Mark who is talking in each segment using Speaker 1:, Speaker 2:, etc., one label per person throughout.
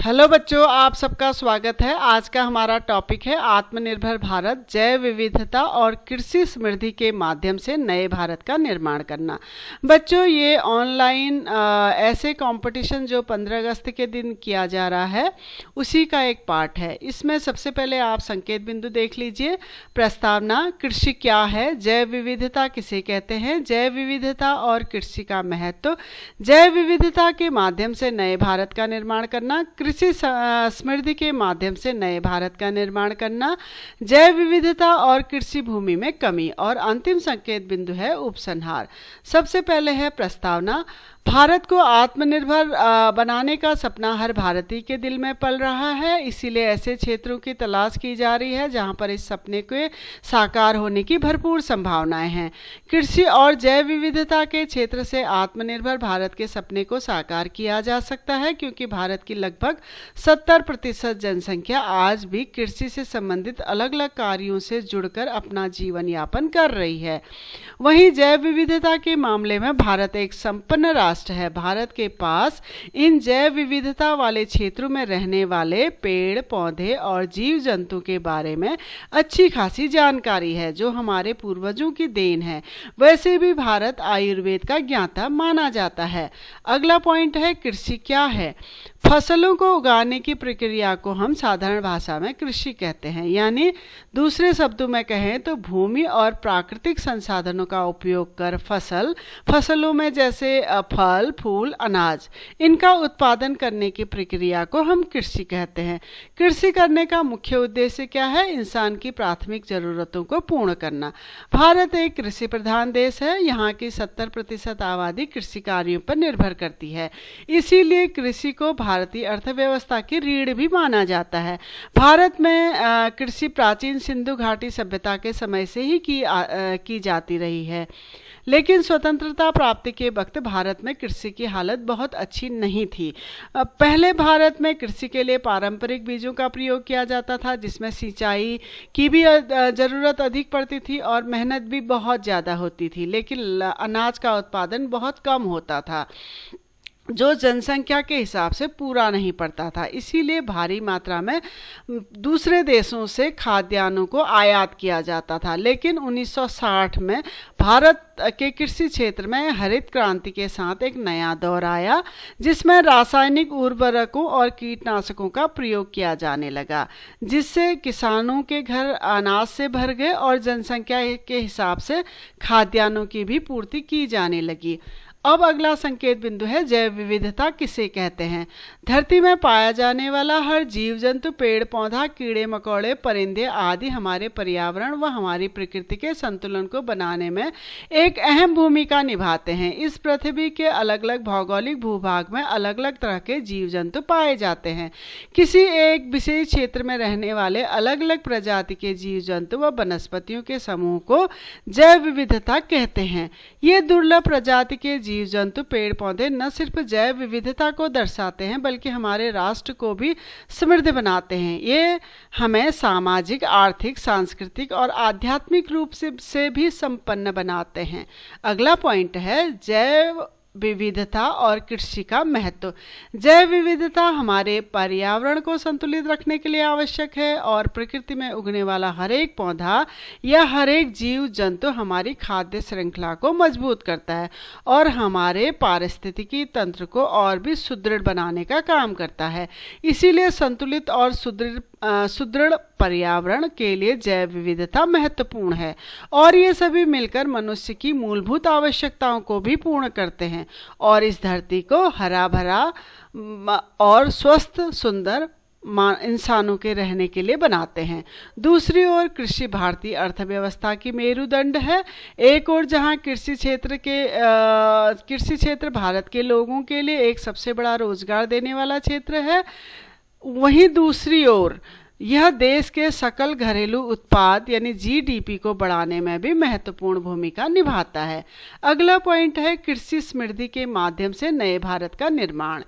Speaker 1: Hello बच्चों, आप सबका स्वागत है। आज का हमारा टॉपिक है आत्मनिर्भर भारत, जैव विविधता और कृषि समृद्धि के माध्यम से नए भारत का निर्माण करना। बच्चों, ये ऑनलाइन ऐसे कंपटीशन जो 15 अगस्त के दिन किया जा रहा है उसी का एक पार्ट है। इसमें सबसे पहले आप संकेत बिंदु देख लीजिए। प्रस्तावना, कृषि क्या है, जैव विविधता किसे कहते हैं, जैव विविधता और कृषि का महत्व, जैव विविधता के माध्यम से नए भारत का निर्माण करना, कृषि समृद्धि के माध्यम से नए भारत का निर्माण करना, जैव विविधता और कृषि भूमि में कमी, और अंतिम संकेत बिंदु है उपसंहार। सबसे पहले है प्रस्तावना। भारत को आत्मनिर्भर बनाने का सपना हर भारतीय के दिल में पल रहा है, इसीलिए ऐसे क्षेत्रों की तलाश की जा रही है जहां पर इस सपने के साकार होने की भरपूर संभावनाएं हैं। कृषि और जैव विविधता के क्षेत्र से आत्मनिर्भर भारत के सपने को साकार किया जा सकता है, क्योंकि भारत की लगभग 70% जनसंख्या आज भी कृषि से संबंधित अलग अलग कार्यों से जुड़कर अपना जीवन यापन कर रही है। वहीं जैव विविधता के मामले में भारत एक संपन्न राष्ट्र है। भारत के पास इन जैव विविधता वाले क्षेत्रों में रहने वाले पेड़ पौधे और जीव जंतु के बारे में अच्छी खासी जानकारी है, जो हमारे पूर्वजों की देन है। वैसे भी भारत आयुर्वेद का ज्ञाता माना जाता है। अगला पॉइंट है कृषि क्या है। फसलों को उगाने की प्रक्रिया को हम साधारण भाषा में कृषि कहते हैं, यानी दूसरे शब्दों में कहें तो भूमि और प्राकृतिक संसाधनों का उपयोग कर फसलों में जैसे फल, फूल, अनाज, इनका उत्पादन करने की प्रक्रिया को हम कृषि कहते हैं। कृषि करने का मुख्य उद्देश्य क्या है? इंसान की प्राथमिक जरूरतों को पूर्ण करना। भारत एक कृषि प्रधान देश है। यहाँ की 70% आबादी कृषि कार्यों पर निर्भर करती है, इसीलिए कृषि को भारतीय अर्थव्यवस्था की रीढ़ भी माना जाता है। भारत में कृषि प्राचीन सिंधु घाटी सभ्यता के समय से ही की जाती रही है, लेकिन स्वतंत्रता प्राप्ति के वक्त भारत में कृषि की हालत बहुत अच्छी नहीं थी। पहले भारत में कृषि के लिए पारंपरिक बीजों का प्रयोग किया जाता था, जिसमें सिंचाई की भी ज़रूरत अधिक पड़ती थी और मेहनत भी बहुत ज़्यादा होती थी, लेकिन अनाज का उत्पादन बहुत कम होता था, जो जनसंख्या के हिसाब से पूरा नहीं पड़ता था। इसीलिए भारी मात्रा में दूसरे देशों से खाद्यान्नों को आयात किया जाता था। लेकिन 1960 में भारत के कृषि क्षेत्र में हरित क्रांति के साथ एक नया दौर आया, जिसमें रासायनिक उर्वरकों और कीटनाशकों का प्रयोग किया जाने लगा, जिससे किसानों के घर अनाज से भर गए और जनसंख्या के हिसाब से खाद्यान्नों की भी पूर्ति की जाने लगी। अब अगला संकेत बिंदु है जैव विविधता किसे कहते हैं। धरती में पाया जाने वाला हर जीव जंतु, पेड़ पौधा, कीड़े मकोड़े, परिंदे आदि हमारे पर्यावरण व हमारी प्रकृति के संतुलन को बनाने में एक अहम भूमिका निभाते हैं। इस पृथ्वी के अलग अलग भौगोलिक भूभाग में अलग अलग तरह के जीव जंतु पाए जाते हैं। किसी एक विशेष क्षेत्र में रहने वाले अलग अलग प्रजाति के जीव जंतु व वनस्पतियों के समूह को जैव विविधता कहते हैं। ये दुर्लभ प्रजाति के जीव जंतु, पेड़ पौधे न सिर्फ जैव विविधता को दर्शाते हैं, बल्कि हमारे राष्ट्र को भी समृद्ध बनाते हैं। ये हमें सामाजिक, आर्थिक, सांस्कृतिक और आध्यात्मिक रूप से भी संपन्न बनाते हैं। अगला पॉइंट है जैव विविधता और कृषि का महत्व। जैव विविधता हमारे पर्यावरण को संतुलित रखने के लिए आवश्यक है, और प्रकृति में उगने वाला हर एक पौधा या हर एक जीव जंतु हमारी खाद्य श्रृंखला को मजबूत करता है और हमारे पारिस्थितिकी तंत्र को और भी सुदृढ़ बनाने का काम करता है। इसीलिए संतुलित और सुदृढ़ पर्यावरण के लिए जैव विविधता महत्वपूर्ण है, और ये सभी मिलकर मनुष्य की मूलभूत आवश्यकताओं को भी पूर्ण करते हैं और इस धरती को हरा भरा और स्वस्थ, सुंदर इंसानों के रहने के लिए बनाते हैं। दूसरी ओर कृषि भारतीय अर्थव्यवस्था की मेरुदंड है। एक ओर जहां कृषि क्षेत्र भारत के लोगों के लिए एक सबसे बड़ा रोजगार देने वाला क्षेत्र है, वहीं दूसरी ओर यह देश के सकल घरेलू उत्पाद यानी जीडीपी को बढ़ाने में भी महत्वपूर्ण भूमिका निभाता है। अगला पॉइंट है कृषि समृद्धि के माध्यम से नए भारत का निर्माण।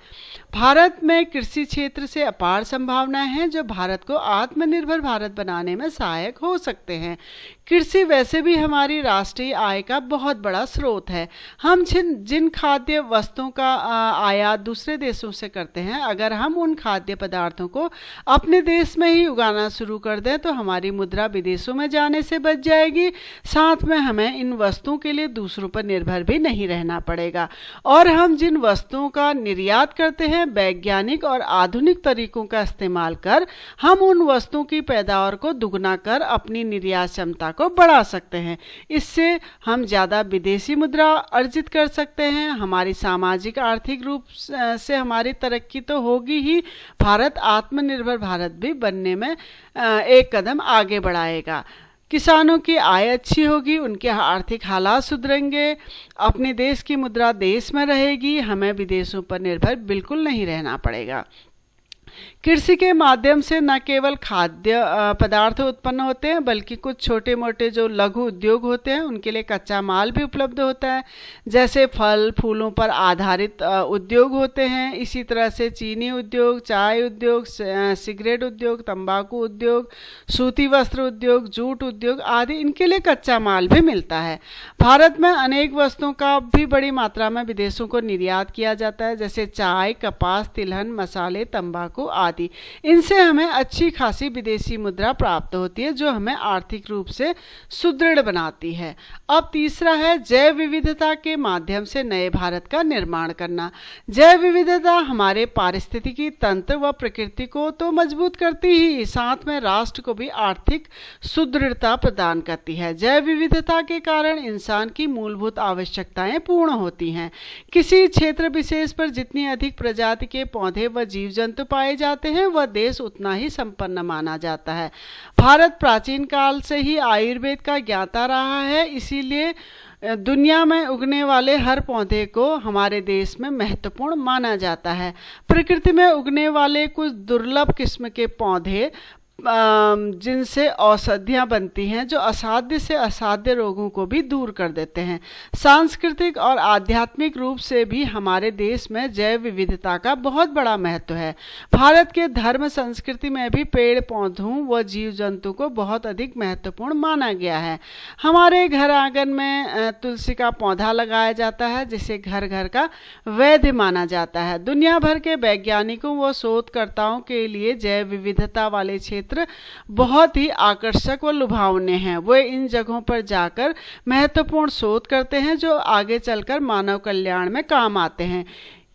Speaker 1: भारत में कृषि क्षेत्र से अपार संभावनाएं हैं, जो भारत को आत्मनिर्भर भारत बनाने में सहायक हो सकते हैं। कृषि वैसे भी हमारी राष्ट्रीय आय का बहुत बड़ा स्रोत है। हम जिन खाद्य वस्तुओं का आयात दूसरे देशों से करते हैं, अगर हम उन खाद्य पदार्थों को अपने देश में ही उगाना शुरू कर दें तो हमारी मुद्रा विदेशों में जाने से बच जाएगी। साथ में हमें इन वस्तुओं के लिए दूसरों पर निर्भर भी नहीं रहना पड़ेगा। और हम जिन वस्तुओं का निर्यात करते हैं, वैज्ञानिक और आधुनिक तरीकों का इस्तेमाल कर हम उन वस्तुओं की पैदावार को दुगना कर अपनी निर्यात क्षमता को बढ़ा सकते हैं। इससे हम ज़्यादा विदेशी मुद्रा अर्जित कर सकते हैं। हमारी सामाजिक आर्थिक रूप से हमारी तरक्की तो होगी ही, भारत आत्मनिर्भर भारत भी बनने में एक कदम आगे बढ़ाएगा। किसानों की आय अच्छी होगी, उनके आर्थिक हालात सुधरेंगे, अपने देश की मुद्रा देश में रहेगी, हमें विदेशों पर निर्भर बिल्कुल नहीं रहना पड़ेगा। कृषि के माध्यम से न केवल खाद्य पदार्थ उत्पन्न होते हैं, बल्कि कुछ छोटे मोटे जो लघु उद्योग होते हैं उनके लिए कच्चा माल भी उपलब्ध होता है। जैसे फल फूलों पर आधारित उद्योग होते हैं, इसी तरह से चीनी उद्योग, चाय उद्योग, सिगरेट उद्योग, तंबाकू उद्योग, सूती वस्त्र उद्योग, जूट उद्योग आदि, इनके लिए कच्चा माल भी मिलता है। भारत में अनेक वस्तुओं का भी बड़ी मात्रा में विदेशों को निर्यात किया जाता है, जैसे चाय, कपास, तिलहन, मसाले, तंबाकू आदि। इनसे हमें अच्छी खासी विदेशी मुद्रा प्राप्त होती है, जो हमें आर्थिक रूप से सुदृढ़ बनाती है। अब तीसरा है जैव विविधता के माध्यम से नए भारत का निर्माण करना। जैव विविधता हमारे पारिस्थितिकी तंत्र व प्रकृति को तो मजबूत करती ही, साथ में राष्ट्र को भी आर्थिक सुदृढ़ता प्रदान करती है। जैव विविधता के कारण इंसान की मूलभूत आवश्यकताएं पूर्ण होती हैं। किसी क्षेत्र विशेष पर जितनी अधिक प्रजाति के पौधे व जीव जंतु पाए जाते हैं, वह देश उतना ही संपन्न माना जाता है। भारत प्राचीन काल से ही आयुर्वेद का ज्ञाता रहा है, इसीलिए दुनिया में उगने वाले हर पौधे को हमारे देश में महत्वपूर्ण माना जाता है। प्रकृति में उगने वाले कुछ दुर्लभ किस्म के पौधे जिनसे औषधियाँ बनती हैं, जो असाध्य से असाध्य रोगों को भी दूर कर देते हैं। सांस्कृतिक और आध्यात्मिक रूप से भी हमारे देश में जैव विविधता का बहुत बड़ा महत्व है। भारत के धर्म संस्कृति में भी पेड़ पौधों व जीव जंतु को बहुत अधिक महत्वपूर्ण माना गया है। हमारे घर आंगन में तुलसी का पौधा लगाया जाता है, जिसे घर घर का वैद्य माना जाता है। दुनिया भर के वैज्ञानिकों व शोधकर्ताओं के लिए जैव विविधता वाले क्षेत्र बहुत ही आकर्षक व लुभावने हैं। वे इन जगहों पर जाकर महत्वपूर्ण शोध करते हैं, जो आगे चलकर मानव कल्याण में काम आते हैं।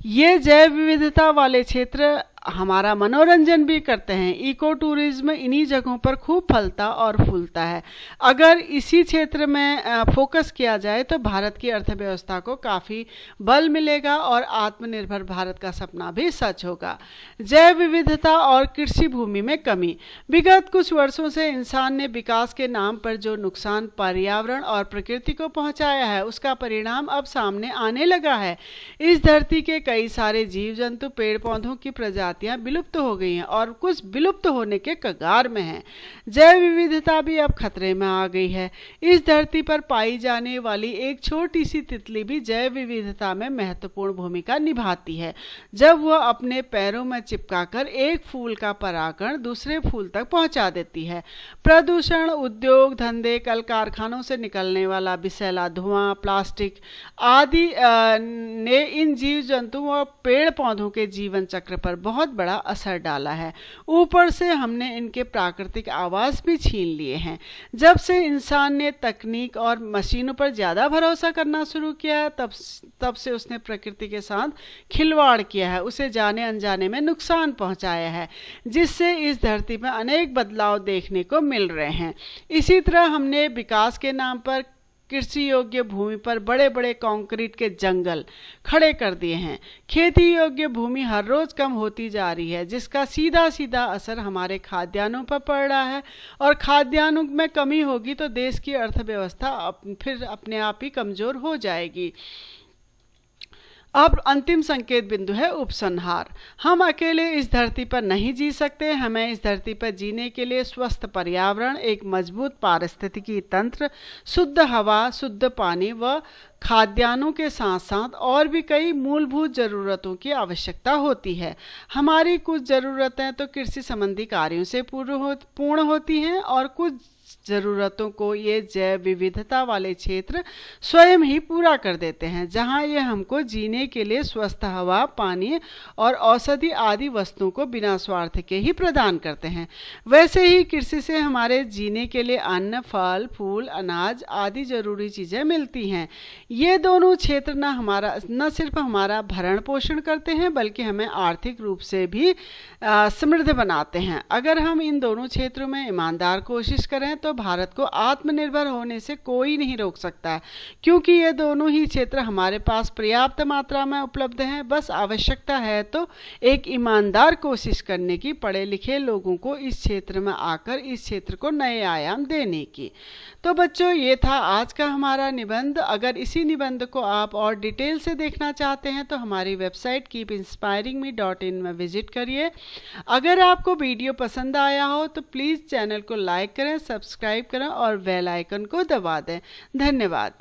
Speaker 1: ये जैव विविधता वाले क्षेत्र हमारा मनोरंजन भी करते हैं। इको टूरिज्म इन्हीं जगहों पर खूब फलता और फूलता है। अगर इसी क्षेत्र में फोकस किया जाए तो भारत की अर्थव्यवस्था को काफ़ी बल मिलेगा और आत्मनिर्भर भारत का सपना भी सच होगा। जैव विविधता और कृषि भूमि में कमी। विगत कुछ वर्षों से इंसान ने विकास के नाम पर जो नुकसान पर्यावरण और प्रकृति को पहुंचाया है, उसका परिणाम अब सामने आने लगा है। इस धरती के कई सारे जीव जंतु, पेड़ पौधों की प्रजातियां विलुप्त हो गई हैं और कुछ विलुप्त होने के कगार में हैं। जैव विविधता भी अब खतरे में आ गई है। इस धरती पर पाई जाने वाली एक छोटी सी तितली भी जैव विविधता में महत्वपूर्ण भूमिका निभाती है, जब वह अपने पैरों में चिपकाकर एक फूल का परागण दूसरे फूल तक पहुंचा देती है। प्रदूषण, उद्योग धंधे, कल कारखानों से निकलने वाला विषैला धुआं, प्लास्टिक आदि ने इन जीव जंतुओं और पेड़ पौधों के जीवन चक्र पर बहुत बड़ा असर डाला है। ऊपर से हमने इनके प्राकृतिक आवास भी छीन लिए हैं। जब से इंसान ने तकनीक और मशीनों पर ज़्यादा भरोसा करना शुरू किया है, तब से उसने प्रकृति के साथ खिलवाड़ किया है, उसे जाने अनजाने में नुकसान पहुंचाया है, जिससे इस धरती पर अनेक बदलाव देखने को मिल रहे हैं। इसी तरह हमने विकास के नाम पर कृषि योग्य भूमि पर बड़े बड़े कंक्रीट के जंगल खड़े कर दिए हैं। खेती योग्य भूमि हर रोज कम होती जा रही है, जिसका सीधा सीधा असर हमारे खाद्यान्नों पर पड़ रहा है। और खाद्यान्नों में कमी होगी तो देश की अर्थव्यवस्था फिर अपने आप ही कमजोर हो जाएगी। अब अंतिम संकेत बिंदु है उपसंहार। हम अकेले इस धरती पर नहीं जी सकते। हमें इस धरती पर जीने के लिए स्वस्थ पर्यावरण, एक मजबूत पारिस्थितिकी तंत्र, शुद्ध हवा, शुद्ध पानी व खाद्यान्नों के साथ साथ और भी कई मूलभूत ज़रूरतों की आवश्यकता होती है। हमारी कुछ ज़रूरतें तो कृषि संबंधी कार्यों से पूर्ण होती हैं और कुछ ज़रूरतों को ये जैव विविधता वाले क्षेत्र स्वयं ही पूरा कर देते हैं, जहां ये हमको जीने के लिए स्वस्थ हवा, पानी और औषधि आदि वस्तुओं को बिना स्वार्थ के ही प्रदान करते हैं। वैसे ही कृषि से हमारे जीने के लिए अन्न, फल, फूल, अनाज आदि जरूरी चीज़ें मिलती हैं। ये दोनों क्षेत्र न सिर्फ हमारा भरण पोषण करते हैं, बल्कि हमें आर्थिक रूप से भी समृद्ध बनाते हैं। अगर हम इन दोनों क्षेत्रों में ईमानदार कोशिश करें तो भारत को आत्मनिर्भर होने से कोई नहीं रोक सकता है, क्योंकि ये दोनों ही क्षेत्र हमारे पास पर्याप्त मात्रा में उपलब्ध हैं। बस आवश्यकता है तो एक ईमानदार कोशिश करने की, पढ़े लिखे लोगों को इस क्षेत्र में आकर इस क्षेत्र को नए आयाम देने की। तो बच्चों, ये था आज का हमारा निबंध। अगर इसी निबंध को आप और डिटेल से देखना चाहते हैं तो हमारी वेबसाइट keepinspiringme.in में विजिट करिए। अगर आपको वीडियो पसंद आया हो तो प्लीज़ चैनल को लाइक करें, सब्सक्राइब करें और बेल आइकन को दबा दें। धन्यवाद।